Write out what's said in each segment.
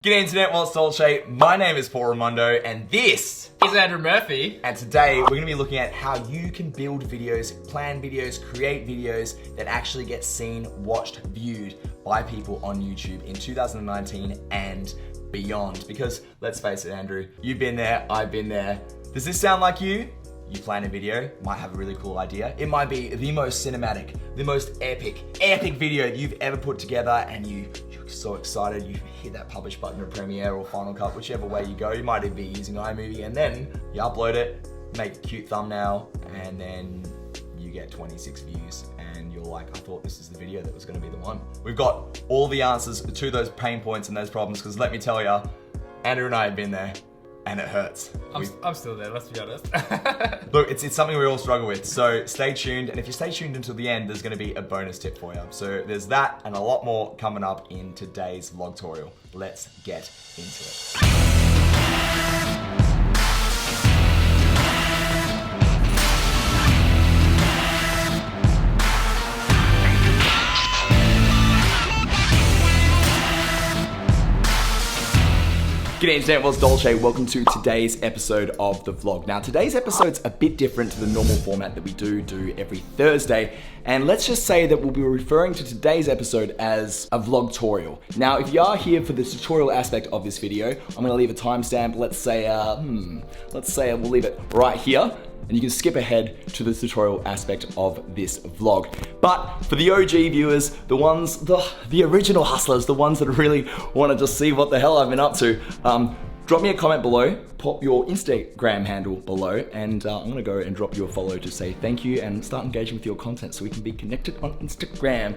G'day internet, 𝗿𝗚𝗟𝗧𝗘𝗗. My name is Paul Ramondo and this is Andrew Murphy. And today we're going to be looking at how you can build videos, plan videos, create videos that actually get seen, watched, viewed by people on YouTube in 2019 and beyond. Because let's face it, Andrew, you've been there, I've been there. Does this sound like you? You plan a video, might have a really cool idea. It might be the most cinematic, the most epic video that you've ever put together, and you're so excited, you hit that publish button in Premiere or Final Cut, whichever way you go. You might even be using iMovie, and then you upload it, make a cute thumbnail, and then you get 26 views, and you're like, I thought this is the video that was gonna be the one. We've got all the answers to those pain points and those problems, because let me tell you, Andrew and I have been there. And it hurts. I'm still there, let's be honest. Look, it's something we all struggle with, so stay tuned, and if you stay tuned until the end, there's gonna be a bonus tip for you. So there's that and a lot more coming up in today's vlog tutorial. Let's get into it. G'day internet, 𝗿𝗚𝗟𝗧𝗘𝗗. Welcome to today's episode of the vlog. Now today's episode's a bit different to the normal format that we do every Thursday, and let's just say that we'll be referring to today's episode as a vlog tutorial. Now if you are here for the tutorial aspect of this video, I'm gonna leave a timestamp. Let's say we'll leave it right here. And you can skip ahead to the tutorial aspect of this vlog. But for the OG viewers, the original hustlers, the ones that really want to just see what the hell I've been up to, drop me a comment below, pop your Instagram handle below, and I'm gonna go and drop you a follow to say thank you and start engaging with your content so we can be connected on Instagram.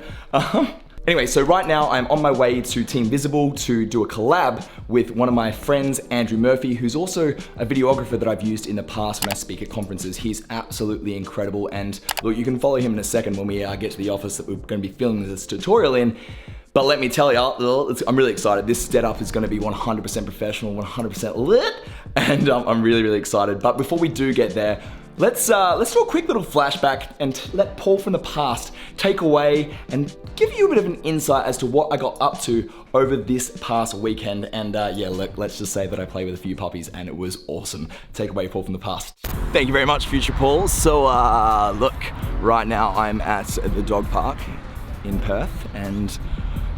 Anyway, so right now I'm on my way to Team Visible to do a collab with one of my friends, Andrew Murphy, who's also a videographer that I've used in the past when I speak at conferences. He's absolutely incredible, and look, you can follow him in a second when we get to the office that we're going to be filming this tutorial in. But let me tell you, I'm really excited. This setup is going to be 100% professional, 100% lit, and I'm really, really excited. But before we do get there, let's do a quick little flashback and let Paul from the past take away and give you a bit of an insight as to what I got up to over this past weekend. And yeah, look, let's just say that I played with a few puppies and it was awesome. Take away, Paul from the past. Thank you very much, future Paul. So look, right now I'm at the dog park in Perth, and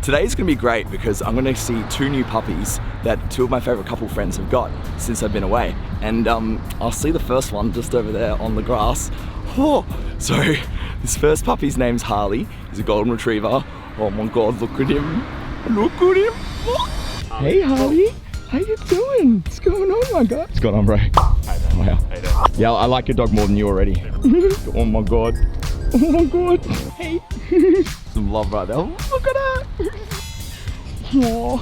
today's gonna be great because I'm gonna see two new puppies that two of my favorite couple friends have got since I've been away. And I'll see the first one just over there on the grass. Oh, so this first puppy's name's Harley. He's a golden retriever. Oh my God, look at him. Look at him. Oh. Hey Harley, how you doing? What's going on, my God? What's going on, bro? Hi there. Wow. How you doing? Yeah, I like your dog more than you already. Oh my God. Oh my God. Hey. Some love right there. Oh, look at that. Oh.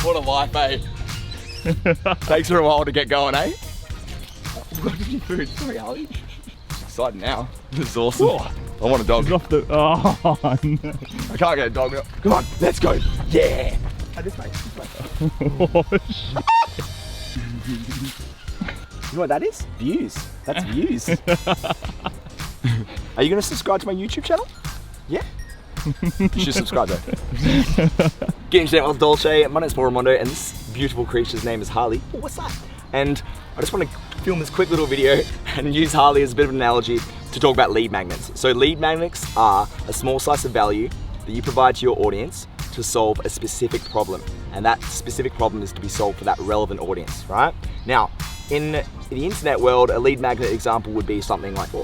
What a life, eh? Takes her a while to get going, eh? We've got any food. Sorry, Ali. Excited now. This is awesome. Whoa. I want a dog. Oh, no. I can't get a dog. Come on, let's go. Yeah. Oh, this way. Oh, shit. You know what that is? Views. That's views. Are you going to subscribe to my YouTube channel? Yeah? You should subscribe though. G'day internet, 𝗿𝗚𝗟𝗧𝗘𝗗. My name's Paul Ramondo and this beautiful creature's name is Harley. Oh, what's that? And I just want to film this quick little video and use Harley as a bit of an analogy to talk about lead magnets. So lead magnets are a small slice of value that you provide to your audience to solve a specific problem. And that specific problem is to be solved for that relevant audience, right? Now, in the internet world, a lead magnet example would be something like,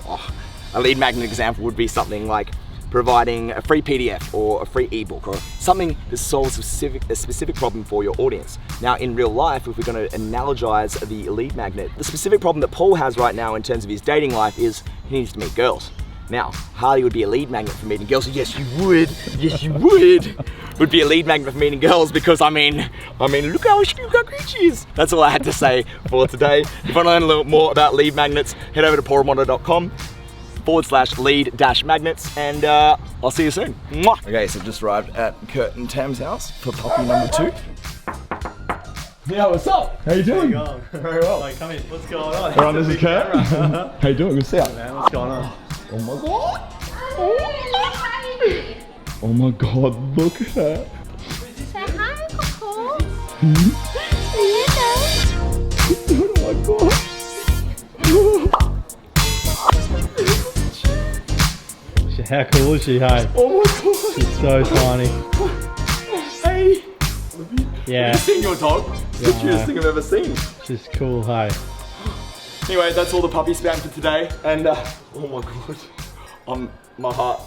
providing a free PDF or a free ebook or something that solves a specific problem for your audience. Now in real life, if we're going to analogize the lead magnet, the specific problem that Paul has right now in terms of his dating life is he needs to meet girls. Now, Harley would be a lead magnet for meeting girls. Yes, you would. Yes, you would. Would be a lead magnet for meeting girls because I mean, look how great she is. That's all I had to say for today. If you want to learn a little more about lead magnets, head over to paulramondo.com. youtube.com/lead-magnets, and I'll see you soon. Mwah. Okay, so just arrived at 𝗘𝗣𝗟𝗏𝗧𝗘𝗗 house for puppy number 2. Yeah, what's up? How you doing? How you going? Very well. Like, come in. What's going on? Alright, this is Kurt. How you doing? Good to see you. Man, what's going on? Oh my god. Oh my god, look at her. Say hi, Coco. Oh my god. How cool is she, hey? Oh my god. She's so tiny. Hey. Yeah, Have you seen your dog? It's the cutest thing I've ever seen. she's cool, hey. Anyway, that's all the puppy spam for today. And oh my god. My heart.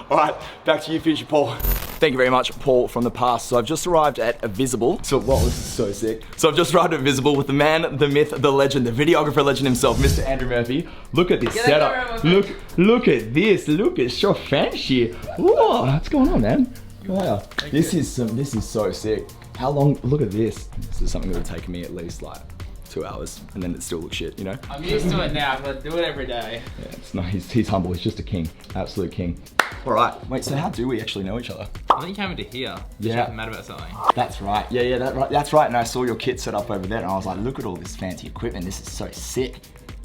Alright, back to you, future Paul. Thank you very much, Paul from the past. So I've just arrived at Visible. So, wow, this is so sick. So I've just arrived at Visible with the man, the myth, the legend, the videographer legend himself, Mr. Andrew Murphy. Look at this setup. Look at this. Look, it's so fancy. Whoa, what's going on, man? Wow. This is so sick. How long? Look at this. This is something that would take me at least like 2 hours, and then it still looks shit, you know? I'm used to it now, but I do it every day. Yeah, it's not, he's humble, he's just a king, absolute king. All right, wait, so how do we actually know each other? I think you came into here. Yeah. You're mad about something. That's right, yeah, that's right, and I saw your kit set up over there, and I was like, look at all this fancy equipment, this is so sick.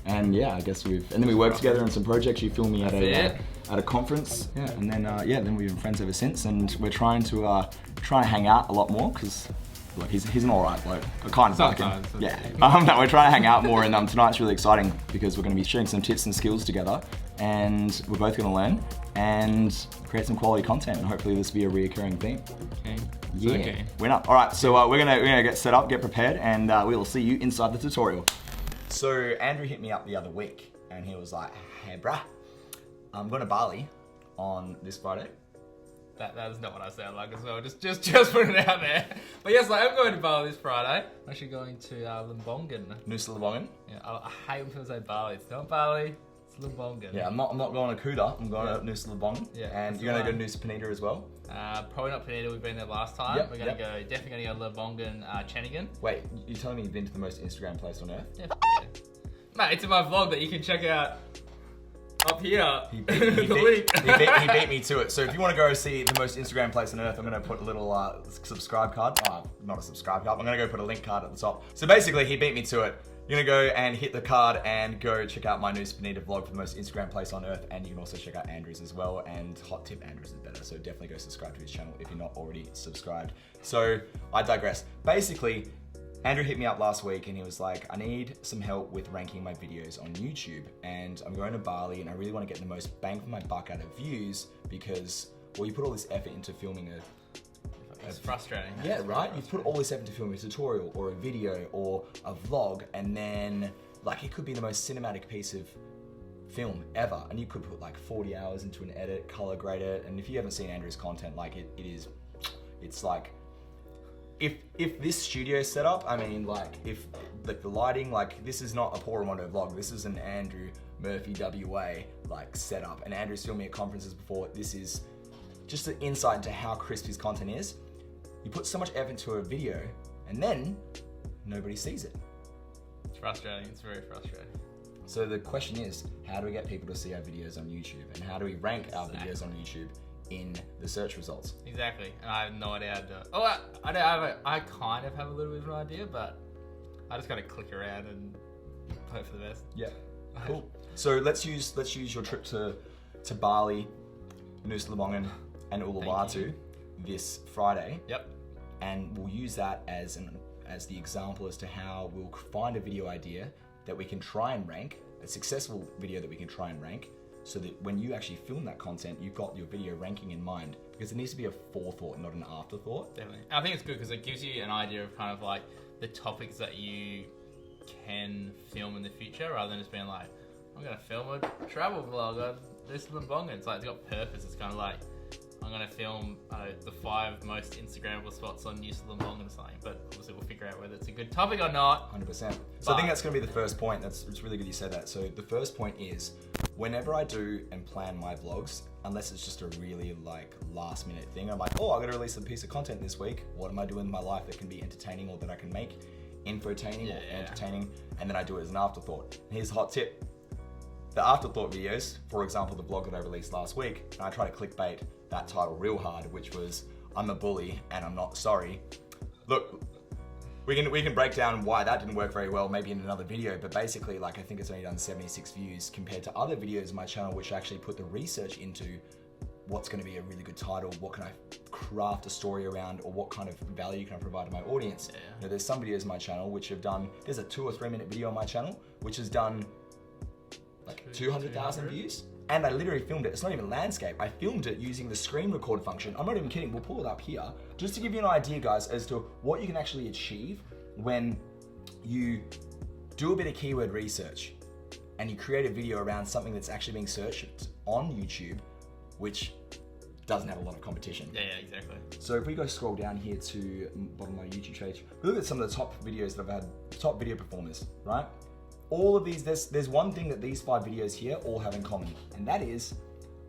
And yeah, I guess and then we worked together on some projects. You filmed me at a conference, yeah, and then then we've been friends ever since, and we're trying to hang out a lot more, because look, he's an alright bloke. I kind of like him. Yeah. No, we're trying to hang out more, and tonight's really exciting because we're going to be sharing some tips and skills together, and we're both going to learn and create some quality content, and hopefully this will be a reoccurring theme. Okay. Yeah. Okay. Winner. All right, so we're gonna get set up, get prepared, and we will see you inside the tutorial. So Andrew hit me up the other week, and he was like, "Hey, bruh, I'm going to Bali on this Friday." That is not what I sound like as well. Just put it out there. But yes, I'm going to Bali this Friday. I'm actually going to Lembongan. Nusa Lembongan? Yeah, I hate when people say Bali. It's not Bali. It's Lembongan. Yeah, I'm not going to Kuta. I'm going to Nusa Lembongan. Yeah, and you're going to go to Nusa Penida as well? Probably not Penida. We've been there last time. Yep, We're going to go. Definitely going to go Lembongan, Chen. Wait, you're telling me you've been to the most Instagram place on earth? Yeah, yeah. Mate, it's in my vlog that you can check out up here. He beat me to it. So if you want to go see the most Instagram place on earth, I'm going to put a little subscribe card. Not a subscribe card. I'm going to go put a link card at the top. So basically, he beat me to it. You're going to go and hit the card and go check out my Nusa Penida vlog for the most Instagram place on earth. And you can also check out Andrew's as well. And hot tip, Andrew's is better. So definitely go subscribe to his channel if you're not already subscribed. So I digress. Basically, Andrew hit me up last week and he was like, I need some help with ranking my videos on YouTube, and I'm going to Bali and I really want to get the most bang for my buck out of views because, well, you put all this effort into filming It's frustrating. Yeah, right? You put all this effort into filming a tutorial or a video or a vlog, and then like it could be the most cinematic piece of film ever, and you could put like 40 hours into an edit, color grade it, and if you haven't seen Andrew's content, like it's like, if this studio setup, I mean, like, if like the lighting, like, this is not a Paul Ramondo vlog, this is an Andrew Murphy WA like setup, and Andrew's filmed me at conferences before. This is just an insight into how crisp his content is. You put so much effort into a video, and then nobody sees it. It's frustrating. It's very frustrating. So the question is, how do we get people to see our videos on YouTube, and how do we rank our videos on YouTube in the search results? Exactly, and I have no idea how to do it. Oh, I kind of have a little bit of an idea, but I just gotta click around and hope for the best. Yeah, cool. So let's use your trip to Bali, Nusa Lembongan, and Uluwatu this Friday. Yep. And we'll use that as the example as to how we'll find a video idea that we can try and rank, a successful video that we can try and rank, so that when you actually film that content, you've got your video ranking in mind, because it needs to be a forethought, not an afterthought. Definitely. And I think it's good because it gives you an idea of kind of like the topics that you can film in the future, rather than just being like, I'm gonna film a travel vlog of this Lembongan. It's like, it's got purpose. It's kind of like, I'm gonna film the 5 most Instagrammable spots on Nusa Lembongan or something, but obviously we'll figure out whether it's a good topic or not. 100%. So I think that's gonna be the first point. It's really good you said that. So the first point is, whenever I do and plan my vlogs, unless it's just a really like last minute thing, I'm like, oh, I'm gonna release a piece of content this week. What am I doing in my life that can be entertaining, or that I can make infotaining or entertaining? And then I do it as an afterthought. And here's a hot tip. the afterthought videos, for example, the vlog that I released last week, and I try to clickbait that title real hard, which was, I'm a bully and I'm not sorry. Look, we can break down why that didn't work very well, maybe in another video, but basically, like, I think it's only done 76 views compared to other videos on my channel, which actually put the research into what's going to be a really good title, what can I craft a story around, or what kind of value can I provide to my audience. Yeah. You know, there's some videos on my channel which have done, there's a 2 or 3 minute video on my channel, which has done like 200,000 views. And I literally filmed it. It's not even landscape. I filmed it using the screen record function. I'm not even kidding. We'll pull it up here just to give you an idea, guys, as to what you can actually achieve when you do a bit of keyword research and you create a video around something that's actually being searched on YouTube, which doesn't have a lot of competition. Yeah, exactly. So if we go scroll down here to bottom of my YouTube page, look at some of the top videos that I've had, top video performers, right? All of these, there's one thing that these 5 videos here all have in common, and that is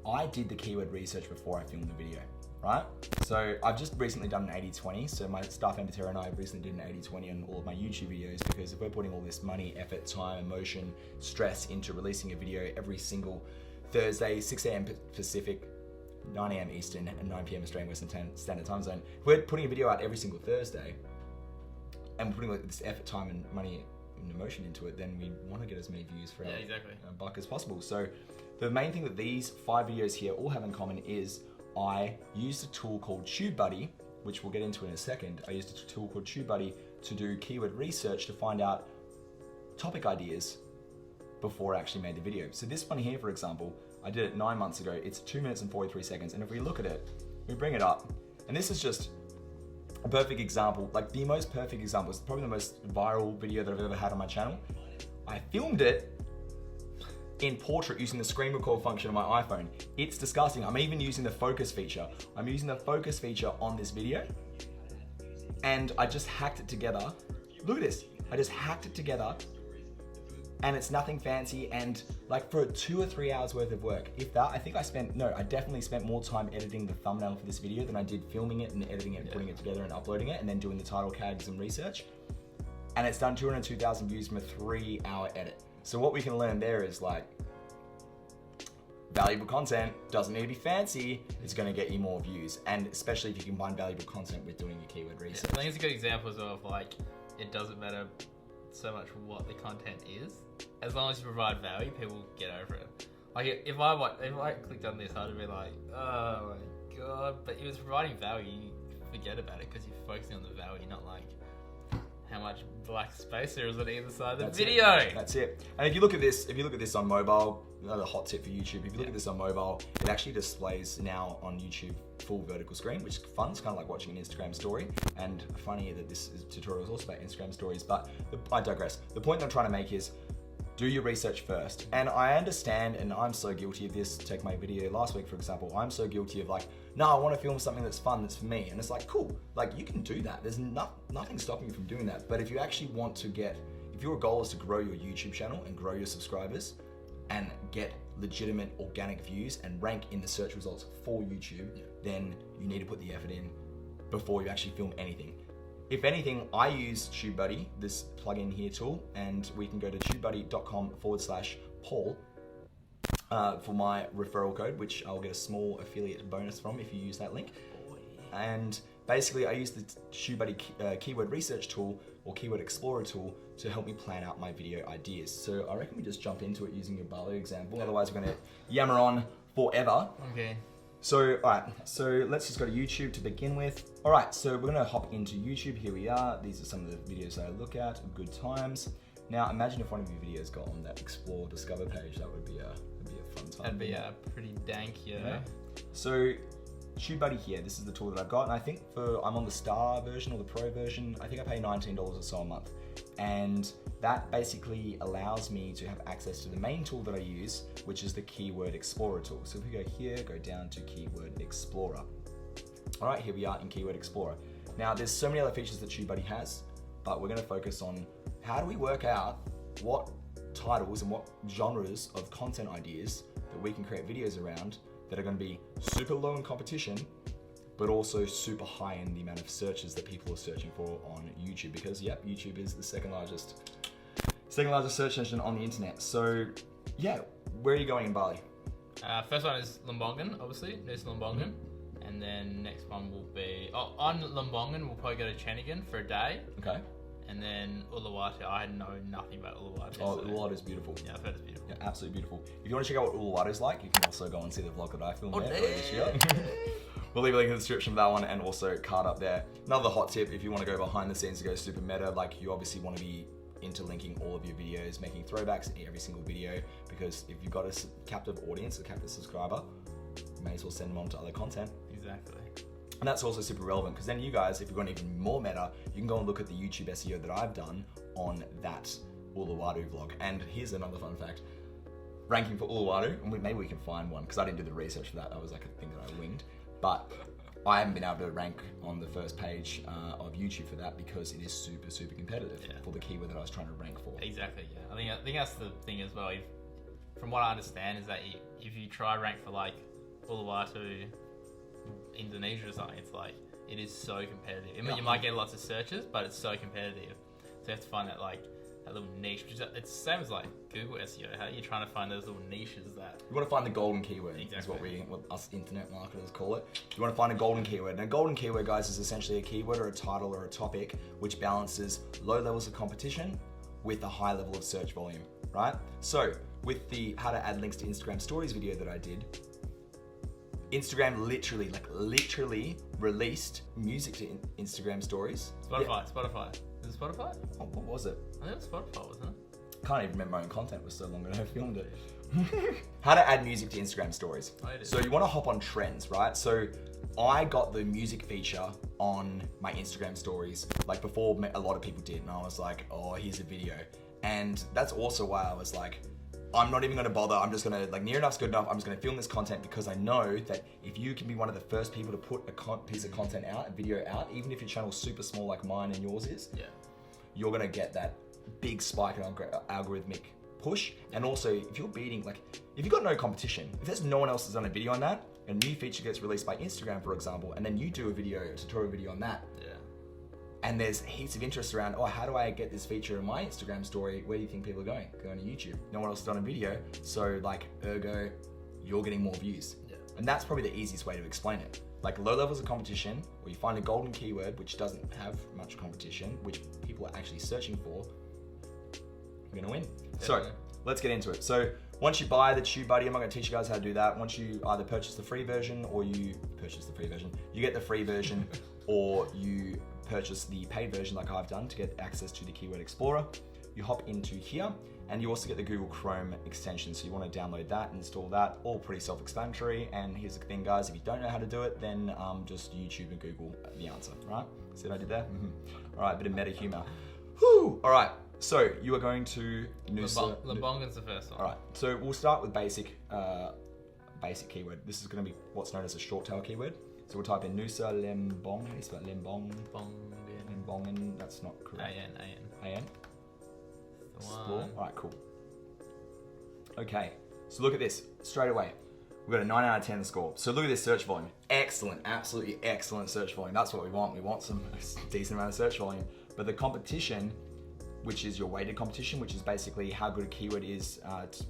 I did the keyword research before I filmed the video, right? So I've just recently done an 80-20, so my staff 𝗷𝗘𝗥𝗏 and I recently did an 80-20 on all of my YouTube videos, because if we're putting all this money, effort, time, emotion, stress into releasing a video every single Thursday, 6 a.m. Pacific, 9 a.m. Eastern, and 9 p.m. Australian Western Standard Time Zone, if we're putting a video out every single Thursday, and we're putting like this effort, time, and money and emotion into it, then we want to get as many views for our buck as possible. So the main thing that these 5 videos here all have in common is I used a tool called TubeBuddy, which we'll get into in a second. I used a tool called TubeBuddy to do keyword research to find out topic ideas before I actually made the video. So this one here, for example, I did it 9 months ago. It's 2 minutes and 43 seconds. And if we look at it, we bring it up, and this is just a perfect example, like the most perfect example. It's probably the most viral video that I've ever had on my channel. I filmed it in portrait using the screen record function on my iPhone. It's disgusting. I'm even using the focus feature. I'm using the focus feature on this video, and I just hacked it together. Look at this. I just hacked it together, and it's nothing fancy, and like for 2 or 3 hours worth of work, if that, I definitely spent more time editing the thumbnail for this video than I did filming it and editing it and putting it together and uploading it and then doing the title tags and research. And it's done 202,000 views from a 3-hour edit. So what we can learn there is like, valuable content doesn't need to be fancy, it's gonna get you more views. And especially if you combine valuable content with doing your keyword research. I think it's a good example of like, it doesn't matter so much what the content is, as long as you provide value, people get over it. Like if I clicked on this, I'd be like, oh my god. But if it's providing value, you forget about it because you're focusing on the value, not like how much black space there is on either side of the video. That's it. And if you look at this on mobile, another hot tip for YouTube, if you look at this on mobile, it actually displays now on YouTube full vertical screen, which is fun. It's kind of like watching an Instagram story. And funny that this tutorial is also about Instagram stories, but I digress. The point that I'm trying to make is, do your research first. And I understand, and I'm so guilty of this. Take my video last week, for example. I'm so guilty of like, no, I want to film something that's fun, that's for me. And it's like, cool, like you can do that. There's nothing stopping you from doing that. But if you actually want to if your goal is to grow your YouTube channel and grow your subscribers and get legitimate organic views and rank in the search results for YouTube, then you need to put the effort in before you actually film anything. If anything, I use TubeBuddy, this plugin here tool, and we can go to tubebuddy.com/Paul for my referral code, which I'll get a small affiliate bonus from if you use that link. And basically, I use the TubeBuddy keyword research tool or keyword explorer tool to help me plan out my video ideas. So I reckon we just jump into it using your Barlow example. Otherwise, we're gonna yammer on forever. Okay. So, alright, so let's just go to YouTube to begin with. Alright, so we're gonna hop into YouTube. Here we are. These are some of the videos that I look at, good times. Now, imagine if one of your videos got on that Explore Discover page. That would be a fun time. That'd be pretty dank, yeah. So, TubeBuddy here, this is the tool that I've got, and I think I'm on the Star version or the Pro version. I think I pay $19 or so a month. And that basically allows me to have access to the main tool that I use, which is the Keyword Explorer tool. So if we go here, go down to Keyword Explorer. All right, here we are in Keyword Explorer. Now, there's so many other features that TubeBuddy has, but we're gonna focus on how do we work out what titles and what genres of content ideas that we can create videos around that are gonna be super low in competition, but also super high in the amount of searches that people are searching for on YouTube, because YouTube is the second largest search engine on the internet. So yeah, where are you going in Bali? First one is Lombongan, obviously, Nusa Lombongan. And then next one will be, on Lombongan, we'll probably go to Chen for a day. Okay. And then Uluwatu, I know nothing about Uluwatu. Oh, Uluwatu is beautiful. Yeah, I've heard it's beautiful. Yeah, absolutely beautiful. If you want to check out what Uluwatu is like, you can also go and see the vlog that I filmed there earlier this year. We'll leave a link in the description of that one and also card up there. Another hot tip, if you want to go behind the scenes to go super meta, like you obviously want to be interlinking all of your videos, making throwbacks in every single video, because if you've got a captive audience, a captive subscriber, you may as well send them on to other content. Exactly. And that's also super relevant because then you guys, if you're going even more meta, you can go and look at the YouTube SEO that I've done on that Uluwatu vlog. And here's another fun fact. Ranking for Uluwatu, and maybe we can find one because I didn't do the research for that. That was like a thing that I winged. But I haven't been able to rank on the first page of YouTube for that because it is super, super competitive for the keyword that I was trying to rank for. Exactly, yeah. I think that's the thing as well. From what I understand is that if you try rank for like Uluwatu, Indonesia or something, it's like, it is so competitive. I mean, you might get lots of searches, but it's so competitive. So you have to find that like, that little niche, which is, it's the same as like Google SEO. How are you trying to find those little niches that... You want to find the golden keyword, is what us internet marketers call it. You want to find a golden keyword. And a golden keyword, guys, is essentially a keyword or a title or a topic which balances low levels of competition with a high level of search volume, right? So with the how to add links to Instagram stories video that I did, Instagram literally released music to Instagram stories. Spotify. Is it Spotify? Oh, what was it? I think it was Spotify, wasn't it? Can't even remember my own content. It was so long ago I filmed it. How to add music to Instagram stories. So you want to hop on trends, right? So I got the music feature on my Instagram stories like before a lot of people did, and I was like, oh, here's a video. And that's also why I was like, I'm not even going to bother. I'm just going to, like, near enough's good enough. I'm just going to film this content because I know that if you can be one of the first people to put a piece of content out, a video out, even if your channel's super small like mine and yours is, you're going to get that big spike in algorithmic push. And also, if you're beating, like, if you've got no competition, if there's no one else that's done a video on that, a new feature gets released by Instagram, for example, and then you do a tutorial video on that, and there's heaps of interest around, oh, how do I get this feature in my Instagram story? Where do you think people are going? Going to YouTube. No one else has done a video, so like, ergo, you're getting more views. And that's probably the easiest way to explain it. Like low levels of competition, or you find a golden keyword which doesn't have much competition, which people are actually searching for, you're gonna win. So let's get into it. So once you buy the TubeBuddy, I'm not gonna teach you guys how to do that. Once you either purchase the free version or you get the free version or you purchase the paid version like I've done to get access to the Keyword Explorer. You hop into here and you also get the Google Chrome extension. So you want to download that and install that, all pretty self-explanatory. And here's the thing, guys, if you don't know how to do it, then just YouTube and Google the answer, right? See what I did there? All right, a bit of meta humor. Whew. All right, so you are going to Lombongan's the first one. All right, so we'll start with basic keyword. This is going to be what's known as a short tail keyword. So we'll type in Nusa Lembong. How do you spell Lembong? Lembongan. That's not correct. A-N. Explore. All right, cool. Okay, so look at this straight away. We've got a 9 out of 10 score. So look at this search volume. Excellent, absolutely excellent search volume. That's what we want. We want some decent amount of search volume. But the competition, which is your weighted competition, which is basically how good a keyword is,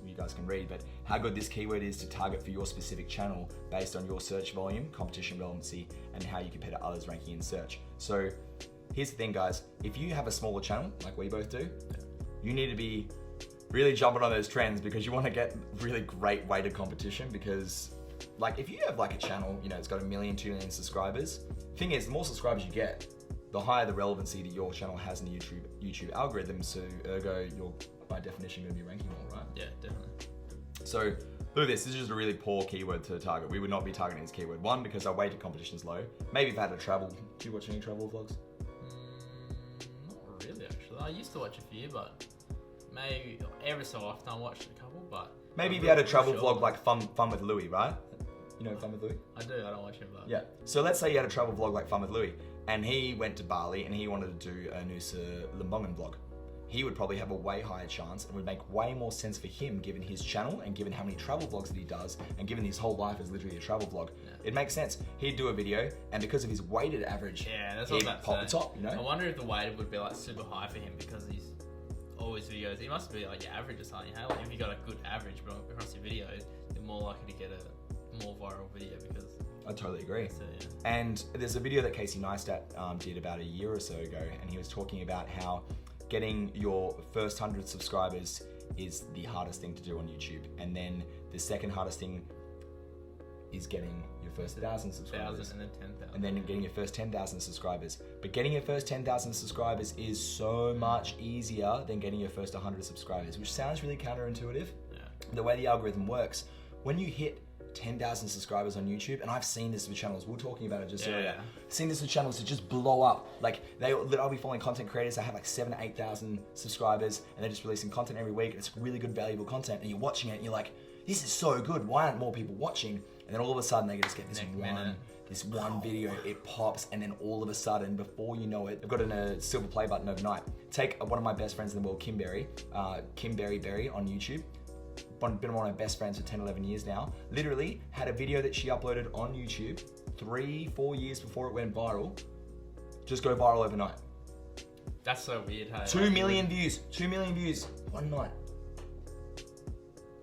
you guys can read, but how good this keyword is to target for your specific channel based on your search volume, competition relevancy, and how you compare to others ranking in search. So here's the thing, guys. If you have a smaller channel, like we both do, you need to be really jumping on those trends because you want to get really great weighted competition. Because like if you have like a channel, you know, it's got 1 million, 2 million subscribers, thing is, the more subscribers you get, the higher the relevancy that your channel has in the YouTube algorithm, so ergo, you're by definition going to be ranking more, right? Yeah, definitely. So look at this. This is just a really poor keyword to target. We would not be targeting this keyword. One, because our weighted competition is low. Maybe if I had to travel. Do you watch any travel vlogs? Not really, actually. I used to watch a few, but maybe every so often I watched a couple. But maybe if you had a travel vlog like Fun with Louis, right? You know Fun with Louis? I do. I don't watch him, but yeah. So let's say you had a travel vlog like Fun with Louis, and he went to Bali and he wanted to do a Nusa Lombongan vlog. He would probably have a way higher chance and would make way more sense for him given his channel and given how many travel vlogs that he does and given his whole life is literally a travel vlog. Yeah. It makes sense. He'd do a video and because of his weighted average, yeah, that's what he'd pop the top, you know? I wonder if the weighted would be like super high for him because he's all his videos, it must be like your average or something. Hey? Like if you got a good average across your videos, you're more likely to get a more viral video because. I totally agree. So, yeah. And there's a video that 𝗘𝗣𝗟𝗧𝗪𝗓 did about a year or so ago, and he was talking about how getting your first 100 subscribers is the hardest thing to do on YouTube, and then the second hardest thing is getting your first 1,000 subscribers, 1,000 and then 10,000, and then getting your first 10,000 subscribers. But getting your first 10,000 subscribers is so much easier than getting your first 100 subscribers, which sounds really counterintuitive. Yeah. The way the algorithm works, when you hit 10,000 subscribers on YouTube, and I've seen this with channels, we were talking about it just earlier, seen this with channels to just blow up. Like I'll be following content creators that have like 7,000 to 8,000 subscribers, and they're just releasing content every week, and it's really good, valuable content, and you're watching it, and you're like, this is so good, why aren't more people watching? And then all of a sudden they just get this one video, it pops, and then all of a sudden, before you know it, I've gotten a silver play button overnight. Take one of my best friends in the world, 𝗘𝗣𝗜𝗦𝗢𝗏 on YouTube. Been one of my best friends for 10, 11 years now. Literally had a video that she uploaded on YouTube 3-4 years before it went viral. Just go viral overnight. That's so weird. Hey? 2 million views. 2 million views one night.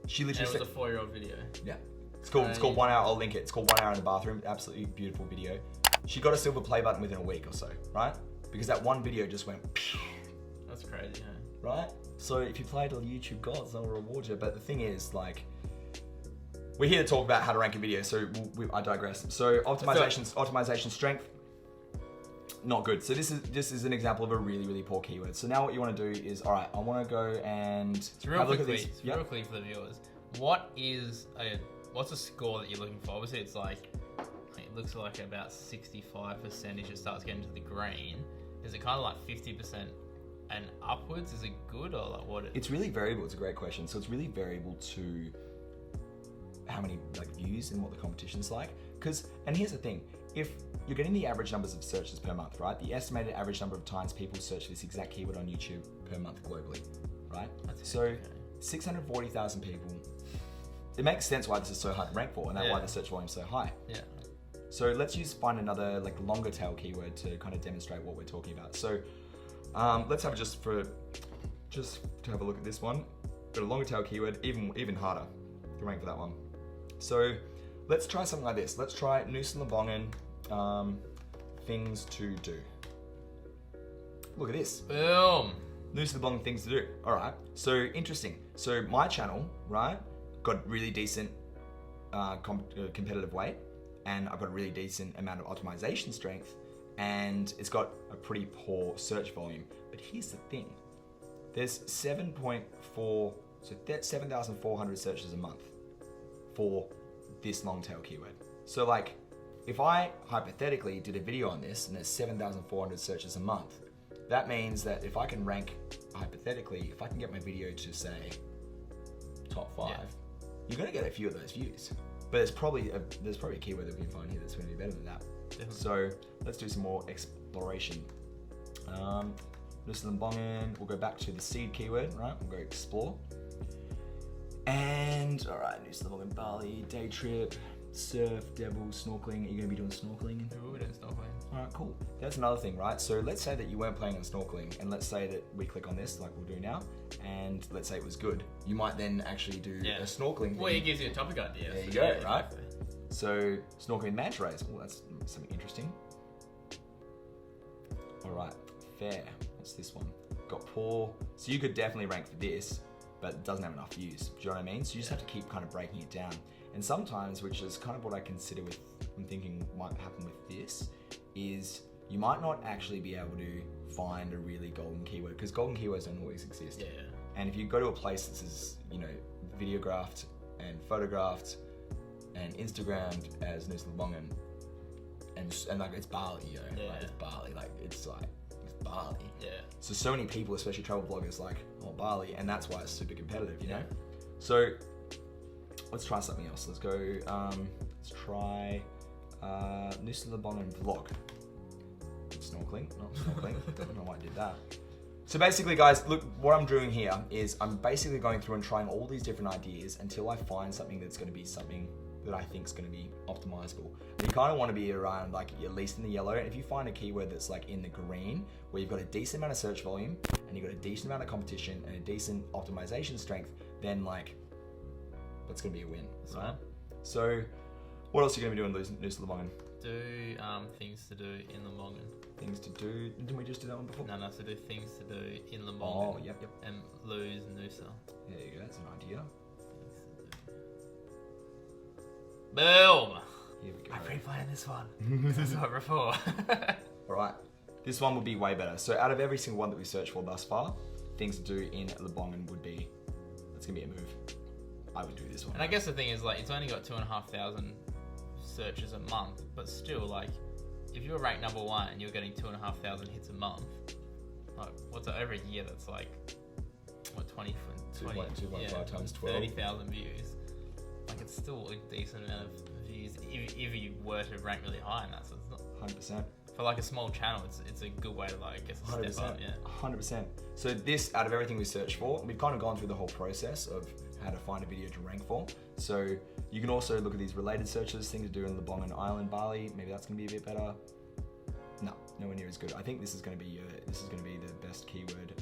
She literally. And it was a 4-year-old video. Yeah. It's called 1 hour. I'll link it. It's called 1 hour in the bathroom. Absolutely beautiful video. She got a silver play button within a week or so, right? Because that one video just went. That's crazy, huh? Right? So if you play to the YouTube gods, they'll reward you. But the thing is, like, we're here to talk about how to rank a video, so I digress. So optimization strength, not good. So this is an example of a really, really poor keyword. So now what you want to do is, all right, I want to go and real quickly for the viewers. What's a score that you're looking for? Obviously, it's like it looks like about 65% it starts getting to the green. Is it kind of like 50%? And upwards, is it good or like what? It's really variable. It's a great question. So it's really variable to how many like views and what the competition's like. And here's the thing, if you're getting the average numbers of searches per month, right? The estimated average number of times people search this exact keyword on YouTube per month globally, right? So 640,000 people. It makes sense why this is so hard to rank for, and why the search volume is so high. Yeah. So let's find another like longer tail keyword to kind of demonstrate what we're talking about. So let's have just to have a look at this one. Got a longer tail keyword, even harder to rank for that one. So let's try something like this. Let's try 𝗬𝗔𝗔𝗥𝗘𝗦 things to do. Look at this. Boom. 𝗬𝗔𝗔𝗥𝗘 things to do. All right. So interesting. So my channel, right, got really decent competitive weight, and I've got a really decent amount of optimization strength, and it's got a pretty poor search volume. But here's the thing. There's 7,400 searches a month for this long tail keyword. So like, if I hypothetically did a video on this and there's 7,400 searches a month, that means that if I can rank, hypothetically, if I can get my video to say top 5, you're gonna get a few of those views. But there's probably a keyword that we can find here that's gonna be better than that. Definitely. So let's do some more exploration. 𝗬𝗔𝗔𝗥𝗘𝗦, we'll go back to the seed keyword, right? We'll go explore. And all right, 𝗬𝗔𝗔𝗥𝗘𝗦, Bali, day trip, surf, devil, snorkeling. Are you gonna be doing snorkeling? Yeah, we'll be doing snorkeling. All right, cool. That's another thing, right? So let's say that you weren't planning on snorkeling, and let's say that we click on this, like we'll do now, and let's say it was good. You might then actually do a snorkeling thing. Well, it gives you a topic idea. There you go, right? So snorkeling manta rays. Well, that's something interesting. All right, fair. What's this one? Got poor. So you could definitely rank for this, but it doesn't have enough views. Do you know what I mean? So you just have to keep kind of breaking it down. And sometimes, which is kind of what I consider I'm thinking might happen with this, is you might not actually be able to find a really golden keyword, because golden keywords don't always exist. Yeah. And if you go to a place that is, videographed and photographed and Instagrammed as 𝗬𝗔𝗔𝗥𝗘𝗦, and like it's Bali, like it's Bali, like it's Bali. Yeah. So many people, especially travel bloggers, like, oh, Bali, and that's why it's super competitive, you know? So let's try something else. Let's go, let's try 𝗬𝗔𝗔𝗥𝗘𝗦 vlog. Snorkeling, not snorkeling, don't know why I did that. So basically, guys, look, what I'm doing here is I'm basically going through and trying all these different ideas until I find something that's going to be something that I think is going to be optimizable. And you kind of want to be around, like, at least in the yellow. And if you find a keyword that's like in the green, where you've got a decent amount of search volume and you've got a decent amount of competition and a decent optimization strength, then like, that's gonna be a win, right? So, what else are you gonna be doing, Noosa Lamongin? Do things to do in Lamongin. Things to do. Didn't we just do that one before? No, so do things to do in Lamongin. Oh, yep. And lose Noosa. There you go. That's an idea. Boom! Here we go. I'm replaying this one. This is what before. All right. This one would be way better. So out of every single one that we searched for thus far, things to do in Lamongin would be, that's gonna be a move. I would do this one. And I guess the thing is, like, it's only got 2,500 searches a month, but still, like, if you're ranked number 1 and you're getting 2,500 hits a month, like, what's that, over a year? That's like, what, 2.5 times 12. 30,000 views. Like, it's still a decent amount of views if you were to rank really high in that. So it's not 100%. for like a small channel. It's a good way to, like, I guess, step up. Yeah. 100%. So this, out of everything we searched for, we've kind of gone through the whole process of how to find a video to rank for. So you can also look at these related searches, things to do in Lamongin Island, Bali. Maybe that's gonna be a bit better. No, nowhere near as good. I think this is gonna be the best keyword.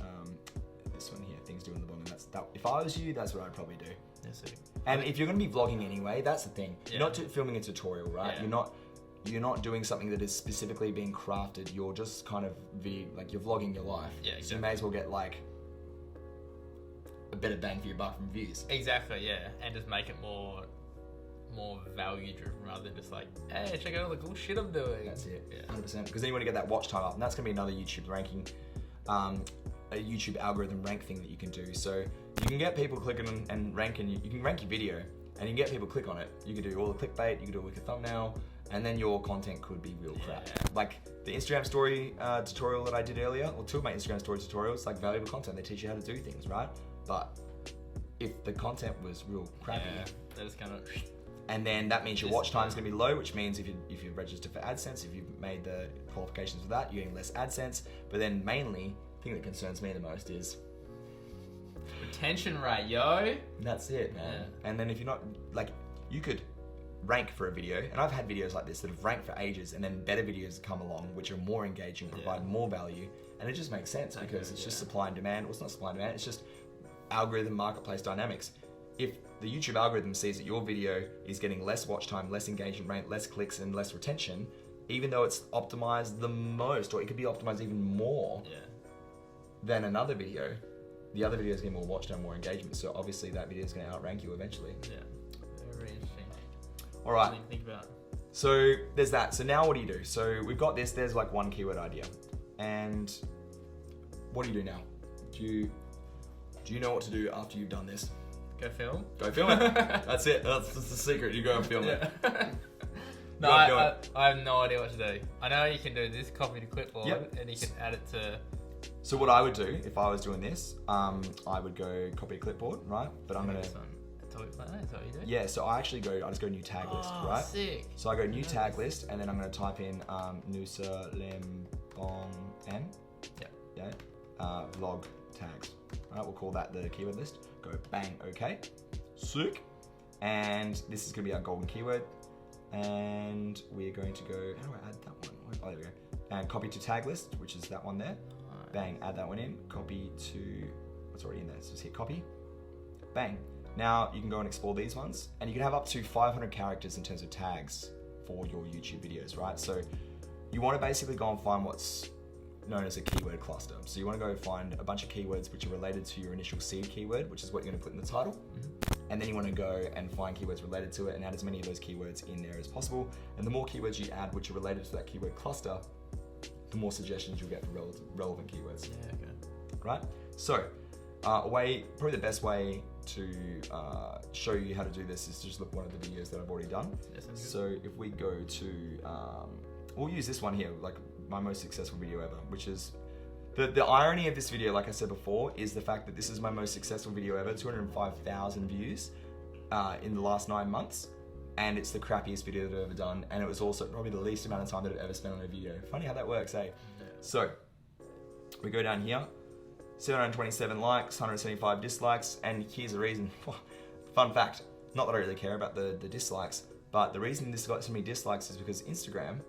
This one here, things to do in Lamongin. If I was you, that's what I'd probably do. Yes, sir. And if you're gonna be vlogging anyway, that's the thing. Yeah. You're not filming a tutorial, right? Yeah. You're not doing something that is specifically being crafted. You're just kind of you're vlogging your life. Yeah, exactly. So you may as well get like a better bang for your buck from views. Exactly, yeah, and just make it more value driven rather than just like, hey, check out all the cool shit I'm doing. That's it, Yeah. 100%. Because then you want to get that watch time up, and that's going to be another YouTube ranking, a YouTube algorithm rank thing that you can do. So you can get people clicking and ranking. You can rank your video, and you can get people click on it. You can do all the clickbait. You can do a wicked thumbnail, and then your content could be real crap. Yeah. Like the Instagram story tutorial that I did earlier, or 2 of my Instagram story tutorials, like valuable content. They teach you how to do things, right? But if the content was real crappy, that is kind of. and then that means your watch time is going to be low, which means if you register for AdSense, if you've made the qualifications for that, you're getting less AdSense. But then mainly, the thing that concerns me the most is Retention rate, yo. that's it, man. Yeah. And then if you're not, like, you could rank for a video, and I've had videos like this that have ranked for ages, and then better videos come along which are more engaging, provide more value, and it just makes sense because it's just supply and demand. Well, it's not supply and demand, it's just algorithm marketplace dynamics. If the YouTube algorithm sees that your video is getting less watch time, less engagement rate, less clicks, and less retention, even though it's optimized the most, or it could be optimized even more than another video, the other video is getting more watch time, more engagement. So obviously that video is going to outrank you eventually. Yeah, very interesting. All right. Think about. So there's that. So now what do you do? So we've got this. There's like one keyword idea, and what do you do now? Do you know what to do after you've done this? Go film. Go film it. That's it. That's the secret. You go and film it. No, I have no idea what to do. I know you can do this, copy to clipboard, and you can add it to. So what I would do if I was doing this, I would go copy a clipboard, right? But I'm gonna. Is that what you do? Yeah. So I just go new tag list, right? Sick. So I go new tag list, and then I'm gonna type in Noosa Lamongin. Yeah. Vlog tags. Right, we'll call that the keyword list. Go bang, okay. Sick. And this is gonna be our golden keyword. And we're going to go, how do I add that one? Oh, there we go. And copy to tag list, which is that one there. Right. Bang, add that one in. Copy to, what's already in there? So just hit copy. Bang. Now you can go and explore these ones, and you can have up to 500 characters in terms of tags for your YouTube videos, right? So you want to basically go and find what's known as a keyword cluster. So you want to go find a bunch of keywords which are related to your initial seed keyword, which is what you're going to put in the title. And then you want to go and find keywords related to it and add as many of those keywords in there as possible. And the more keywords you add which are related to that keyword cluster, the more suggestions you'll get for relevant keywords. Yeah, okay. Right? So, probably the best way to show you how to do this is to just look at one of the videos that I've already done. So if we go to, we'll use this one here, like my most successful video ever, which is, the irony of this video, like I said before, is the fact that this is my most successful video ever, 205,000 views in the last 9 months, and it's the crappiest video that I've ever done, and it was also probably the least amount of time that I've ever spent on a video. Funny how that works, eh? So, we go down here, 727 likes, 175 dislikes, and here's the reason. Fun fact, not that I really care about the dislikes, but the reason this got so many dislikes is because Instagram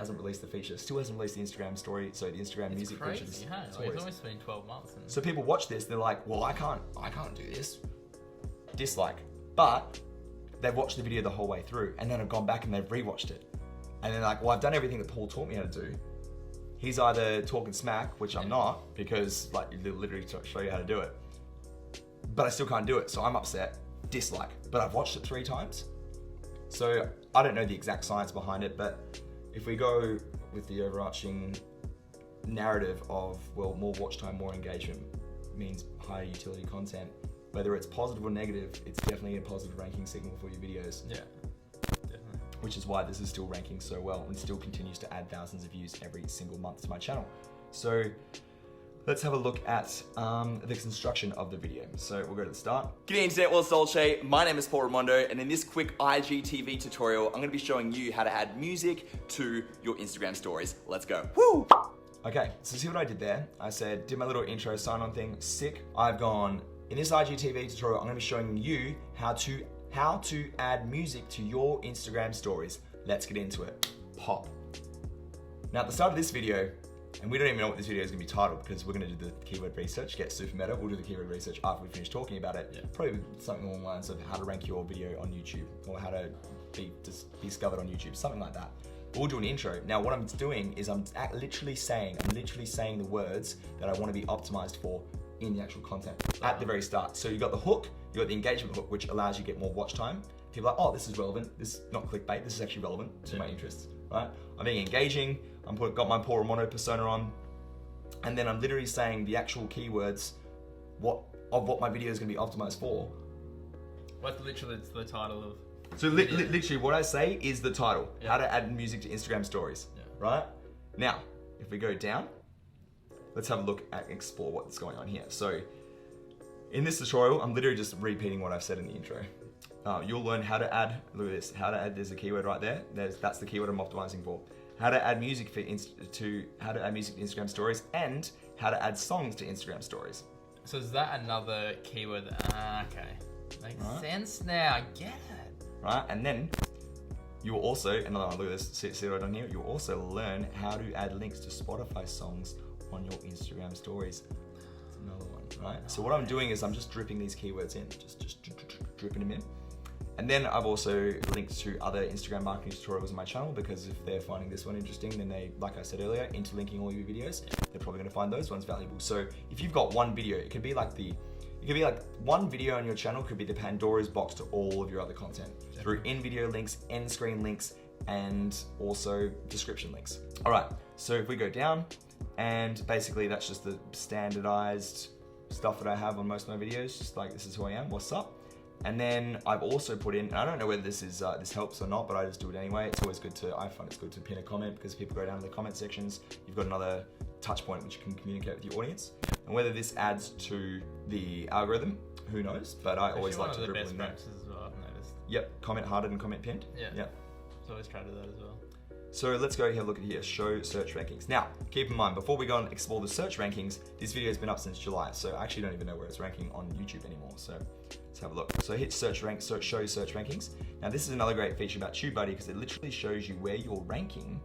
hasn't released the feature. Still hasn't released the Instagram story, so the Instagram music feature. Crazy, hey? Like, it's almost been 12 months. So people watch this, they're like, well, I can't do this. Dislike. But they've watched the video the whole way through, and then have gone back and they've rewatched it. And they're like, well, I've done everything that Paul taught me how to do. He's either talking smack, which I'm not, because like you literally show you how to do it. But I still can't do it, so I'm upset. Dislike. But I've watched it 3 times. So I don't know the exact science behind it, but if we go with the overarching narrative of, well, more watch time, more engagement means higher utility content, whether it's positive or negative, it's definitely a positive ranking signal for your videos. Yeah, definitely. Which is why this is still ranking so well and still continues to add thousands of views every single month to my channel. So let's have a look at the construction of the video. So we'll go to the start. G'day Internet, well, 𝗘𝗟𝗧𝗘𝗏. My name is Paul Ramondo, and in this quick IGTV tutorial, I'm gonna be showing you how to add music to your Instagram stories. Let's go. Woo! Okay, so see what I did there? I said, did my little intro sign-on thing, sick. I've gone, in this IGTV tutorial, I'm gonna be showing you how to add music to your Instagram stories. Let's get into it. Pop. Now at the start of this video, and we don't even know what this video is going to be titled because we're going to do the keyword research, get super meta. We'll do the keyword research after we finish talking about it. Yeah. Probably something along the lines of how to rank your video on YouTube or how to be discovered on YouTube, something like that. We'll do an intro. Now what I'm doing is I'm literally saying the words that I want to be optimized for in the actual content at the very start. So you got the hook, you got the engagement hook, which allows you to get more watch time. People are like, oh, this is relevant. This is not clickbait. This is actually relevant to my interests, right? I'm being engaging. Got my Paul Ramondo persona on, and then I'm literally saying the actual keywords what my video is going to be optimized for. What literally it's the title of? So literally what I say is the title, how to add music to Instagram stories, right? Now, if we go down, let's have a look at explore what's going on here. So in this tutorial, I'm literally just repeating what I've said in the intro. You'll learn how to add, look at this, there's a keyword right there. That's the keyword I'm optimizing for. How to add music to Instagram stories, and how to add songs to Instagram stories. So is that another keyword? Okay, makes sense now. I get it. Right, and then you will also, another one, look at this, see what I've done here? You'll also learn how to add links to Spotify songs on your Instagram stories. That's another one, right? So what I'm doing is I'm just dripping these keywords in, just dripping them in. And then I've also linked to other Instagram marketing tutorials on my channel, because if they're finding this one interesting, then they, like I said earlier, interlinking all your videos, they're probably gonna find those ones valuable. So if you've got one video, it could be like one video on your channel could be the Pandora's box to all of your other content through in-video links, end screen links, and also description links. All right, so if we go down, and basically that's just the standardized stuff that I have on most of my videos, just like this is who I am, what's up? And then I've also put in, and I don't know whether this helps or not, but I just do it anyway. It's always good to, I find it's good to pin a comment, because if people go down to the comment sections, you've got another touch point which you can communicate with your audience. And whether this adds to the algorithm, who knows? But I always like to dribble in there. As well, I've noticed. Yep, comment hearted and comment pinned. Yeah. Yep. So always try to do that as well. So let's go have a look at here, show search rankings. Now, keep in mind, before we go and explore the search rankings, this video has been up since July, so I actually don't even know where it's ranking on YouTube anymore. So let's have a look. So hit show search rankings. Now this is another great feature about TubeBuddy, because it literally shows you where you're ranking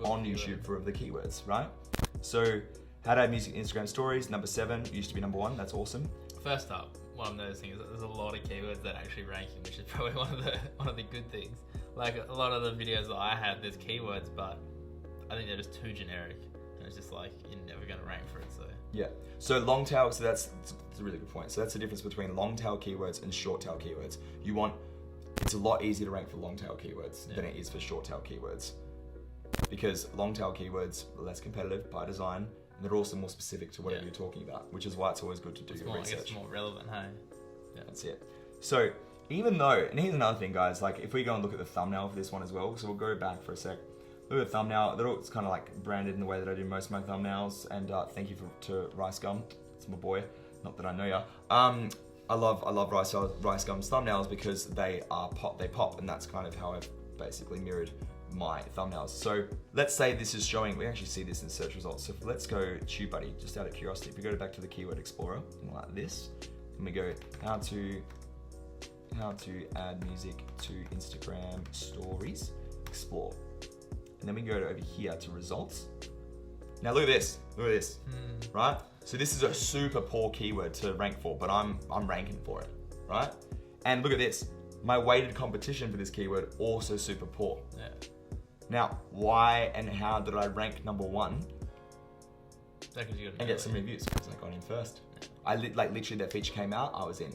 on YouTube for the keywords, right? So how to add music Instagram stories, number 7, used to be number 1, that's awesome. First up, what I'm noticing is that there's a lot of keywords that are actually ranking, which is probably one of the good things. Like a lot of the videos that I have, there's keywords, but I think they're just too generic, and it's just like you're never going to rank for it. So yeah. So long tail. So that's a really good point. So that's the difference between long tail keywords and short tail keywords. It's a lot easier to rank for long tail keywords than it is for short tail keywords, because long tail keywords are less competitive by design, and they're also more specific to whatever you're talking about, which is why it's always good to do your research. It's more relevant, hey? Yeah, that's it. So even though, and here's another thing, guys, like if we go and look at the thumbnail for this one as well, so we'll go back for a sec. Look at the thumbnail, it's kind of like branded in the way that I do most of my thumbnails, and thank you to 𝗏𝗏𝗏𝗏, it's my boy, not that I know ya. I love 𝗏𝗏𝗏𝗏's thumbnails because they pop, and that's kind of how I've basically mirrored my thumbnails. So let's say this is showing, we actually see this in search results, so let's go TubeBuddy, just out of curiosity. If we go back to the keyword explorer, like this, and we go how to add music to Instagram stories, explore. and then we go over here to results. Now look at this, right? So this is a super poor keyword to rank for, but I'm ranking for it, right? And look at this, my weighted competition for this keyword also super poor. Yeah. Now, why and how did I rank number 1 and get so many views? Because I got in first. I literally that feature came out, I was in.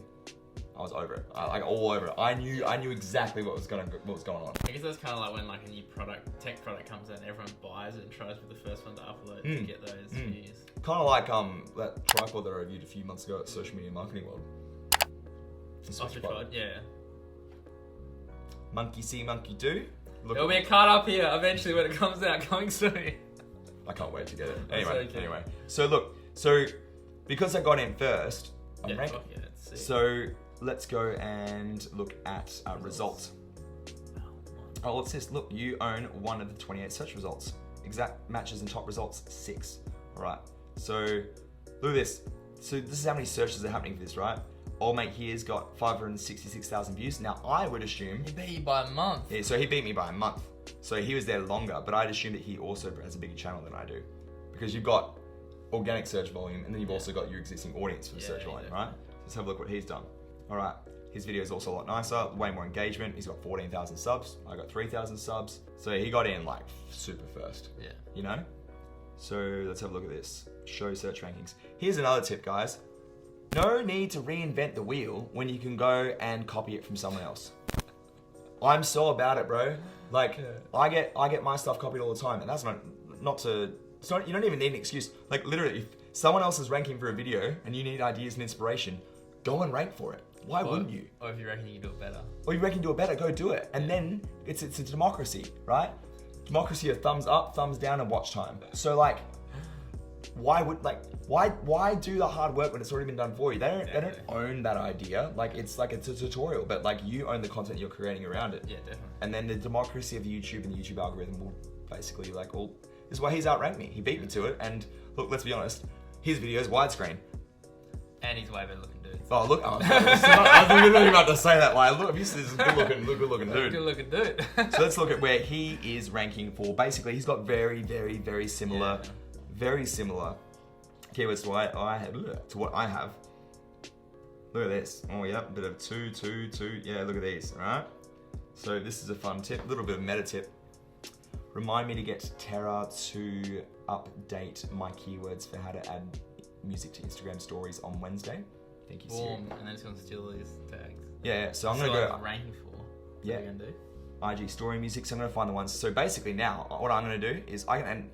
I was over it, like all over it. I knew exactly what was going on. I guess that's kind of like when like a new tech product comes out and everyone buys it and tries to be the first one to upload to get those views. Kind of like that tripod that I reviewed a few months ago at Social Media Marketing World. Tripod, yeah. Monkey see, monkey do. There'll be a card up here eventually when it comes out, coming soon. I can't wait to get it. Anyway. So look, because I got in first, I'm ranking. So let's go and look at results. Oh, what's this? Look, you own 1 of the 28 search results. Exact matches and top results, 6. All right. So look at this. So this is how many searches are happening for this, right? Old mate here's got 566,000 views. Now I would assume he beat you by a month. Yeah, so he beat me by a month. So he was there longer, but I'd assume that he also has a bigger channel than I do, because you've got organic search volume and then you've also got your existing audience for the search volume, right? So let's have a look what he's done. All right, his video is also a lot nicer, way more engagement. He's got 14,000 subs. I got 3,000 subs. So he got in like super first. Yeah. You know? So let's have a look at this. Show search rankings. Here's another tip, guys. No need to reinvent the wheel when you can go and copy it from someone else. I'm so about it, bro. Like, I get my stuff copied all the time, and that's you don't even need an excuse. Like, literally, if someone else is ranking for a video and you need ideas and inspiration, go and rank for it. Why wouldn't you? Or if you reckon you can do it better. Or you reckon you do it better, go do it. And then it's a democracy, right? Democracy of thumbs up, thumbs down, and watch time. So like, why do the hard work when it's already been done for you? They don't own that idea. Like, it's a tutorial, but like, you own the content you're creating around it. Yeah, definitely. And then the democracy of YouTube and the YouTube algorithm will basically like, this is why he's outranked me. He beat me to it. And look, let's be honest, his video is widescreen. And he's way better looking dude. Oh, look, I was literally about to say that. Like, look, this is a good looking dude. Good looking dude. So let's look at where he is ranking for. Basically, he's got very, very, very similar keywords to what I have. Look at this. Oh yeah, bit of 2, 2, 2. Yeah, look at these. All right. So this is a fun tip, a little bit of meta tip. Remind me to get Tara to update my keywords for how to add music to Instagram stories on Wednesday. Thank you, Siri. Boom, and then it's gonna steal these tags. Yeah. So I'm gonna go ranking for. Yeah. What are you gonna do? IG story music. So I'm gonna find the ones. So basically now, what I'm gonna do is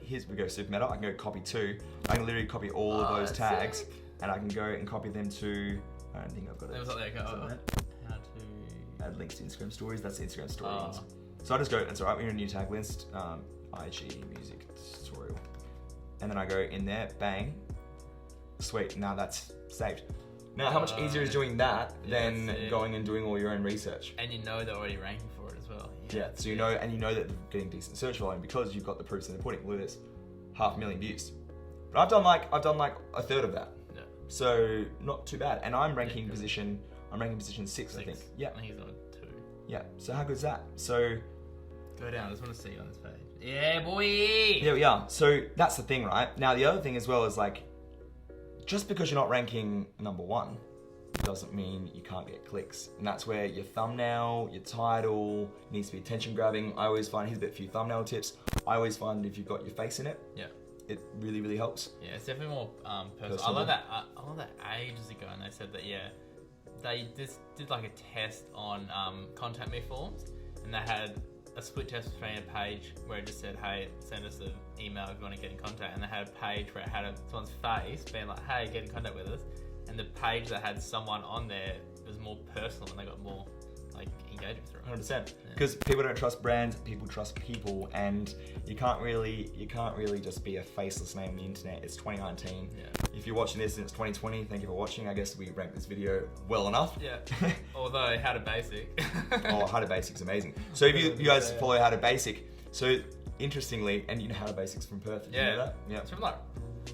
here's we go super meta. I can go copy 2. I can literally copy all of those tags, and I can go and copy them to. I don't think I've got it. It was like how to add links to Instagram stories. That's the Instagram story ones. So I just go. That's alright. We're in a new tag list. IG music tutorial, and then I go in there. Bang. Sweet. Now that's saved. Now, how much easier is doing that than going and doing all your own research? And you know they're already ranking for it as well. Yeah, so you know that they're getting decent search volume because you've got the proofs in the pudding. Look at this, 500,000 views. But I've done like a third of that. Yeah. So not too bad. And I'm ranking position 6, I think. Yeah. I think he's on 2. Yeah. So how good is that? So go down. I just want to see you on this page. Yeah, boy. Here we are. So that's the thing, right? Now the other thing as well is like, just because you're not ranking number 1 doesn't mean you can't get clicks. And that's where your thumbnail, your title needs to be attention grabbing. I always find, here's a few thumbnail tips. I always find if you've got your face in it, it really, really helps. Yeah, it's definitely more personal. I love that ages ago, and they said that, they just did like a test on contact me forms, and they had a split test between a page where it just said, hey, send us an email if you want to get in contact, and they had a page where it had someone's face being like, hey, get in contact with us, and the page that had someone on there was more personal and they got more like engagement through it. 100%. Because people don't trust brands, people trust people, and you can't really just be a faceless name on the internet. It's 2019. Yeah. If you're watching this and it's 2020, thank you for watching. I guess we ranked this video well enough. Yeah. Although How to Basic. Oh, How to Basic's amazing. So if you guys follow How to Basic, so interestingly, and you know How to Basic's from Perth. Did you know that? Yeah. It's from like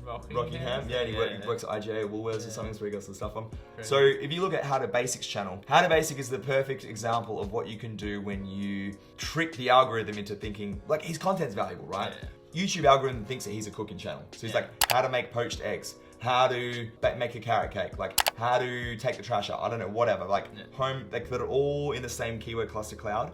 Rockingham. Yeah, and he works at IGA Woolworths or something, so he got some stuff on. True. So if you look at How to Basics channel, How to Basic is the perfect example of what you can do when you trick the algorithm into thinking, like, his content's valuable, right? Yeah. YouTube algorithm thinks that he's a cooking channel. So he's like, how to make poached eggs, how to make a carrot cake, like how to take the trash out, I don't know, whatever. Like home, like they're all in the same keyword cluster cloud,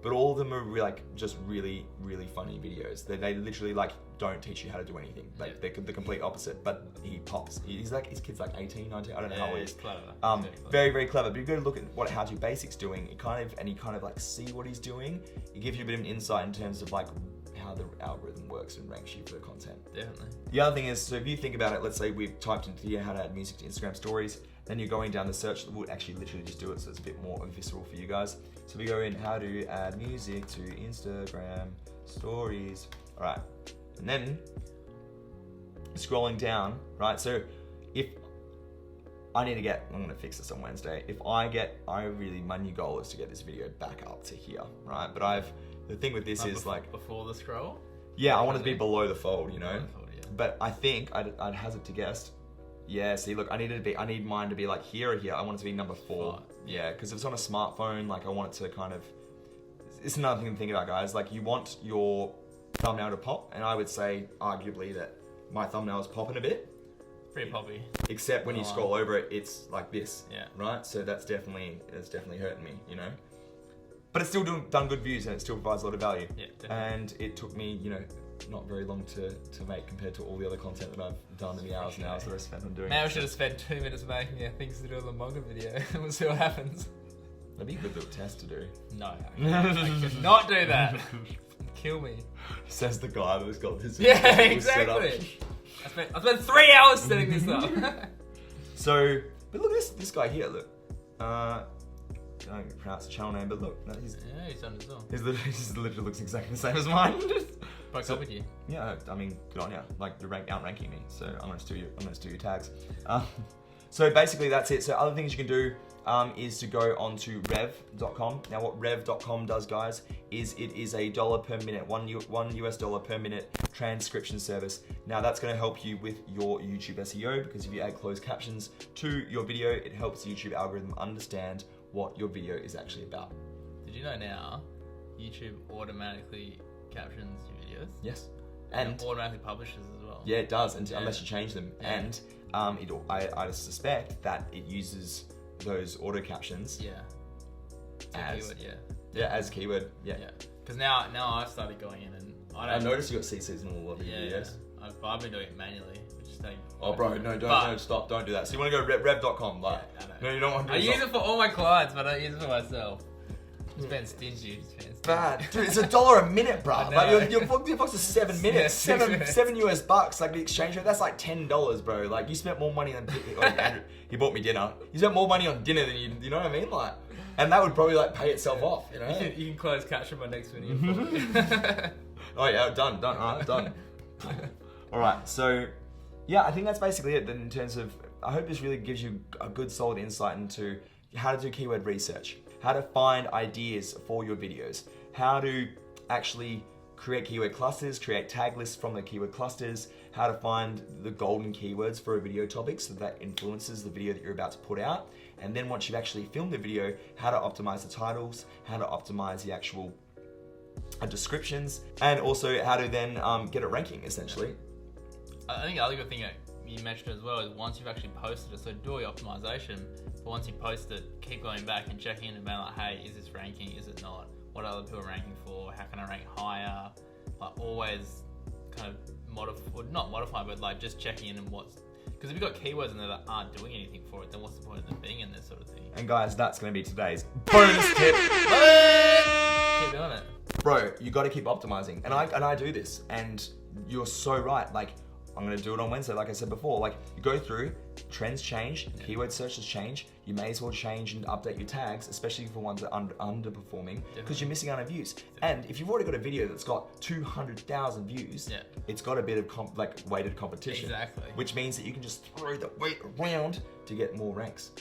but all of them are like just really, really funny videos. They literally like don't teach you how to do anything. Like they're the complete opposite, but he pops. He's like, his kid's like 18, 19, I don't know how old he is. Clever. Very, very clever. But you go to look at what How To Basics doing, and you kind of like see what he's doing. It gives you a bit of an insight in terms of like how the algorithm works and ranks you for content. Definitely. The other thing is, so if you think about it, let's say we've typed into here how to add music to Instagram stories, then you're going down the search, we'll actually literally just do it so it's a bit more visceral for you guys. So we go in how to add music to Instagram stories. All right, and then scrolling down, right? So if I need to get, I'm gonna fix this on Wednesday. My new goal is to get this video back up to here, right? But the thing with this is like before the scroll. Yeah, I want it to be below the fold, you know. Fold, yeah. But I think I'd hazard to guess. Yeah, see, look, I need mine to be like here or here. I want it to be number 4. Yeah, because if it's on a smartphone, like I want it to kind of. It's another thing to think about, guys. Like you want your thumbnail to pop, and I would say arguably that my thumbnail is popping a bit. Pretty poppy. Except when you scroll over it, it's like this. Yeah. Right. So it's definitely hurting me, you know. But it's still done good views and it still provides a lot of value. Yeah, definitely. And it took me, not very long to make compared to all the other content that I've done in the hours and hours that I spent on doing it. Maybe I should have spent 2 minutes making a things to do on the manga video and we'll see what happens. That'd be a good little test to do. No, I could not do that. Kill me. Says the guy that's got this. Yeah, exactly. I spent 3 hours setting this up. So, but look at this guy here, look. I don't pronounce the channel name, but look, he's done as well. His literally looks exactly the same as mine. Broke up with you. Yeah, I mean, good on you. Like you're outranking me, so I'm gonna steal your tags. So basically that's it. So other things you can do is to go onto rev.com. Now what rev.com does, guys, is it is a $1 per minute, $1 US per minute transcription service. Now that's going to help you with your YouTube SEO, because if you add closed captions to your video, it helps the YouTube algorithm understand what your video is actually about. Did you know now YouTube automatically captions your videos? Yes. And it automatically publishes as well. Yeah, it does, unless you change them. Yeah. And I suspect that it uses those auto captions. Yeah. As keyword, as keyword. Yeah. Because now I've started going in and I noticed you got CCs in all of your videos. I've been doing it manually, which is taking. Oh, bro, don't stop! Don't do that. So you want to go rev.com, like? Yeah, I know. No, you don't want to. I use it for all my clients, but I don't use it for myself. Just being stingy. Bad, dude. It's $1 a minute, bro. Like your box is 7 minutes, Yeah, seven US bucks. Like the exchange rate, that's like $10, bro. Like you spent more money on. Andrew, he bought me dinner. You spent more money on dinner than you know what I mean, like. And that would probably like pay itself off, you know. You can close caption my next video. Oh yeah, done. All right, done. All right, so yeah, I think that's basically it. Then in terms of, I hope this really gives you a good, solid insight into how to do keyword research, how to find ideas for your videos, how to actually create keyword clusters, create tag lists from the keyword clusters, how to find the golden keywords for a video topic so that influences the video that you're about to put out. And then once you've actually filmed the video, how to optimize the titles, how to optimize the actual descriptions, and also how to then get it ranking, essentially. I think the other good thing that you mentioned as well is once you've actually posted it, so do your optimization, but once you post it, keep going back and checking in and being like, hey, is this ranking, is it not? What are other people ranking for? How can I rank higher? Like always kind of not modify, but like just checking in and what's, because if you've got keywords in there that aren't doing anything for it, then what's the point of them being in this sort of thing? And guys, that's going to be today's bonus tip. Keep doing it. Bro, you got to keep optimizing. And I do this, and you're so right. Like, I'm going to do it on Wednesday, like I said before. Like, you go through, trends change, keyword searches change. You may as well change and update your tags, especially for ones that are underperforming, because you're missing out on views. And if you've already got a video that's got 200,000 views, it's got a bit of weighted competition. Exactly. Which means that you can just throw the weight around to get more ranks,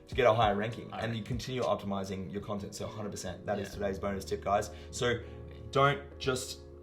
to get a higher ranking. And you continue optimizing your content. So 100%, that is today's bonus tip, guys. So don't just